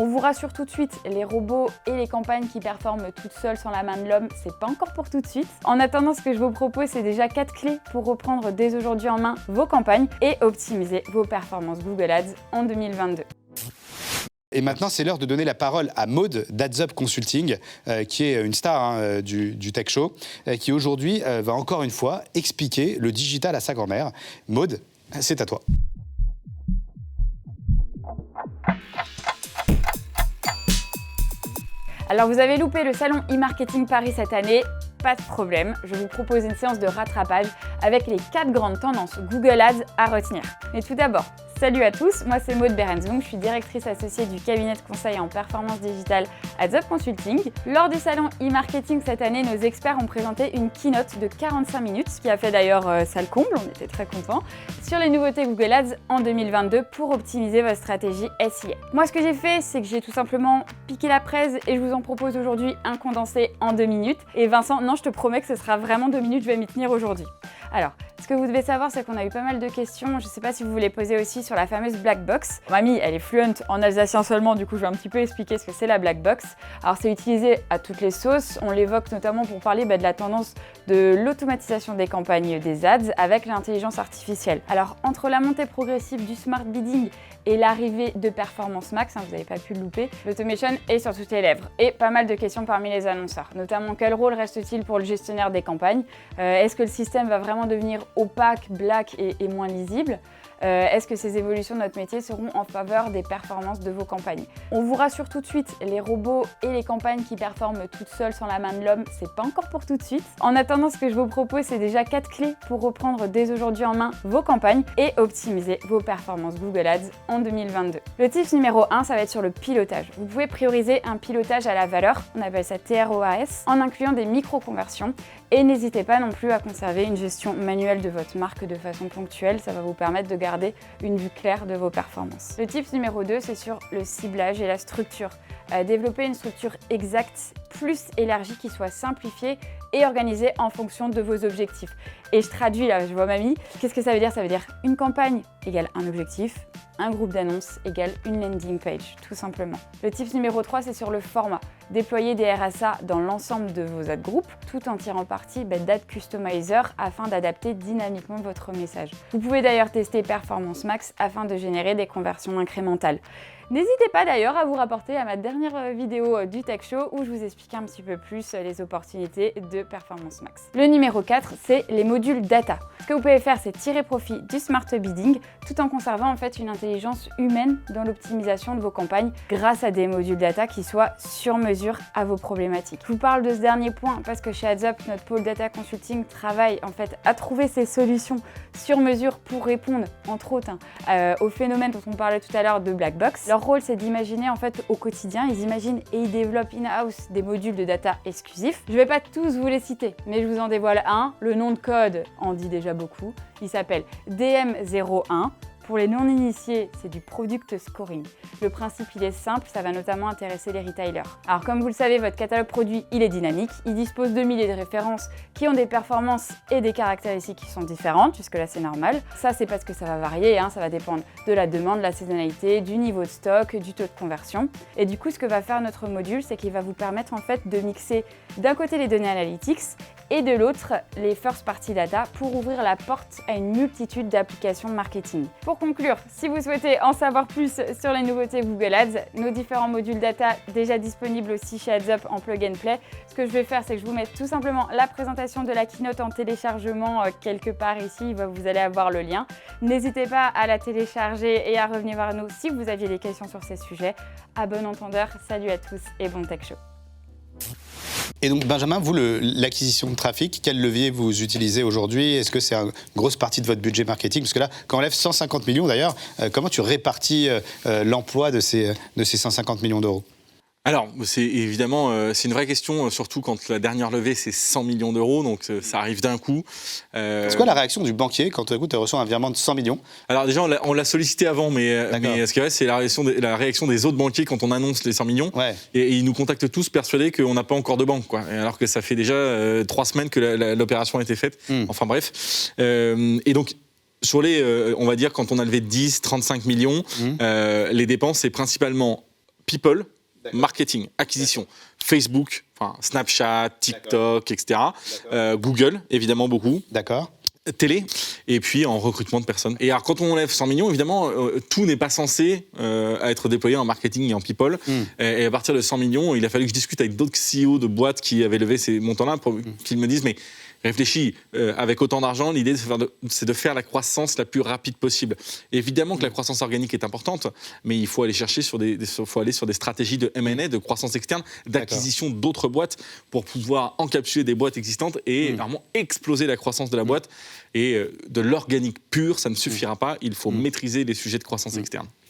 On vous rassure tout de suite, les robots et les campagnes qui performent toutes seules sans la main de l'homme, c'est pas encore pour tout de suite. En attendant, ce que je vous propose, c'est déjà 4 clés pour reprendre dès aujourd'hui en main vos campagnes et optimiser vos performances Google Ads en 2022. Et maintenant, c'est l'heure de donner la parole à Maud d'AdsUp Consulting, qui est une star du Tech Show, qui aujourd'hui va encore une fois expliquer le digital à sa grand-mère. Maud, c'est à toi. Alors vous avez loupé le salon e-marketing Paris cette année, pas de problème, je vous propose une séance de rattrapage avec les 4 grandes tendances Google Ads à retenir. Mais tout d'abord, salut à tous, moi c'est Maud Berenzung, je suis directrice associée du cabinet de conseil en performance digitale AdsUp Consulting. Lors du salon e-marketing cette année, nos experts ont présenté une keynote de 45 minutes, ce qui a fait d'ailleurs salle comble, on était très contents, sur les nouveautés Google Ads en 2022 pour optimiser votre stratégie SIA. Moi ce que j'ai fait, c'est que j'ai tout simplement piqué la presse et je vous en propose aujourd'hui un condensé en 2 minutes. Et Vincent, non, je te promets que ce sera vraiment 2 minutes, je vais m'y tenir aujourd'hui. Alors, ce que vous devez savoir, c'est qu'on a eu pas mal de questions, je ne sais pas si vous les posez aussi sur la fameuse black box. Mamie, elle est fluente en alsacien seulement, du coup je vais un petit peu expliquer ce que c'est la black box. Alors c'est utilisé à toutes les sauces, on l'évoque notamment pour parler de la tendance de l'automatisation des campagnes des ads avec l'intelligence artificielle. Alors entre la montée progressive du smart bidding et l'arrivée de Performance Max, vous n'avez pas pu le louper, l'automation est sur toutes les lèvres. Et pas mal de questions parmi les annonceurs, notamment quel rôle reste-t-il pour le gestionnaire des campagnes? Est-ce que le système va vraiment devenir opaque, black et moins lisible? Est-ce que ces évolutions de notre métier seront en faveur des performances de vos campagnes? On vous rassure tout de suite, les robots et les campagnes qui performent toutes seules sans la main de l'homme, c'est pas encore pour tout de suite. En attendant, ce que je vous propose, c'est déjà 4 clés pour reprendre dès aujourd'hui en main vos campagnes et optimiser vos performances Google Ads en 2022. Le tip numéro 1, ça va être sur le pilotage. Vous pouvez prioriser un pilotage à la valeur, on appelle ça TROAS, en incluant des micro-conversions. Et n'hésitez pas non plus à conserver une gestion manuelle de votre marque de façon ponctuelle, ça va vous permettre de garder une vue claire de vos performances. Le tip numéro 2, c'est sur le ciblage et la structure. Développer une structure exacte, plus élargie, qui soit simplifiée et organisée en fonction de vos objectifs. Et je traduis là, je vois mamie. Qu'est-ce que ça veut dire? Ça veut dire une campagne égale un objectif, un groupe d'annonces égale une landing page, tout simplement. Le tip numéro 3, c'est sur le format. Déployer des RSA dans l'ensemble de vos ad groupes, tout en tirant parti d'ad customizer afin d'adapter dynamiquement votre message. Vous pouvez d'ailleurs tester Performance Max afin de générer des conversions incrémentales. N'hésitez pas d'ailleurs à vous rapporter à ma dernière vidéo du Tech Show où je vous explique un petit peu plus les opportunités de Performance Max. Le numéro 4, c'est les modules data. Ce que vous pouvez faire, c'est tirer profit du smart bidding tout en conservant en fait une intelligence humaine dans l'optimisation de vos campagnes grâce à des modules data qui soient sur mesure à vos problématiques. Je vous parle de ce dernier point parce que chez AdsUp, notre pôle data consulting travaille en fait à trouver ces solutions sur mesure pour répondre entre autres au phénomène dont on parlait tout à l'heure de black box. Leur rôle, c'est d'imaginer en fait au quotidien, ils imaginent et ils développent in-house des modules de data exclusifs. Je ne vais pas tous vous les citer, mais je vous en dévoile un. Le nom de code en dit déjà beaucoup. Il s'appelle DM01. Pour les non-initiés, c'est du Product Scoring. Le principe, il est simple, ça va notamment intéresser les retailers. Alors comme vous le savez, votre catalogue produit, il est dynamique. Il dispose de milliers de références qui ont des performances et des caractéristiques qui sont différentes, jusque-là c'est normal. Ça, c'est parce que ça va varier, ça va dépendre de la demande, de la saisonnalité, du niveau de stock, du taux de conversion. Et du coup, ce que va faire notre module, c'est qu'il va vous permettre en fait de mixer d'un côté les données analytics et de l'autre les first party data pour ouvrir la porte à une multitude d'applications marketing. Pour conclure, si vous souhaitez en savoir plus sur les nouveautés Google Ads, nos différents modules data déjà disponibles aussi chez AdsUp en plug and play, ce que je vais faire, c'est que je vous mets tout simplement la présentation de la keynote en téléchargement quelque part ici, vous allez avoir le lien. N'hésitez pas à la télécharger et à revenir vers nous si vous aviez des questions sur ces sujets. À bon entendeur, salut à tous et bon Tech Show. Et donc Benjamin, vous, l'acquisition de trafic, quel levier vous utilisez aujourd'hui? Est-ce que c'est une grosse partie de votre budget marketing? Parce que là, quand on lève 150 millions d'ailleurs, comment tu répartis l'emploi de ces 150 millions d'euros? Alors, c'est évidemment, c'est une vraie question, surtout quand la dernière levée, c'est 100 millions d'euros, donc ça arrive d'un coup. C'est quoi la réaction du banquier quand tu reçois un virement de 100 millions? Alors déjà, on l'a sollicité avant, mais ce qui reste, c'est la réaction des autres banquiers quand on annonce les 100 millions. Ouais. Et ils nous contactent tous persuadés qu'on n'a pas encore de banque, quoi. Alors que ça fait déjà 3 semaines que l'opération a été faite. Enfin bref. Et donc, sur les, on va dire, quand on a levé 10, 35 millions, les dépenses, c'est principalement people, marketing, acquisition, Facebook, Snapchat, TikTok, etc. Google, évidemment beaucoup. D'accord. Télé, et puis en recrutement de personnes. Et alors, quand on lève 100 millions, évidemment, tout n'est pas censé être déployé en marketing et en people. Et à partir de 100 millions, il a fallu que je discute avec d'autres CEO de boîtes qui avaient levé ces montants-là pour qu'ils me disent, mais réfléchis, avec autant d'argent, l'idée, c'est de faire la croissance la plus rapide possible. Évidemment que la croissance organique est importante, mais il faut aller chercher sur des stratégies de M&A, de croissance externe, d'acquisition d'autres boîtes pour pouvoir encapsuler des boîtes existantes et vraiment exploser la croissance de la boîte. Et de l'organique pur, ça ne suffira pas. Il faut maîtriser les sujets de croissance externe.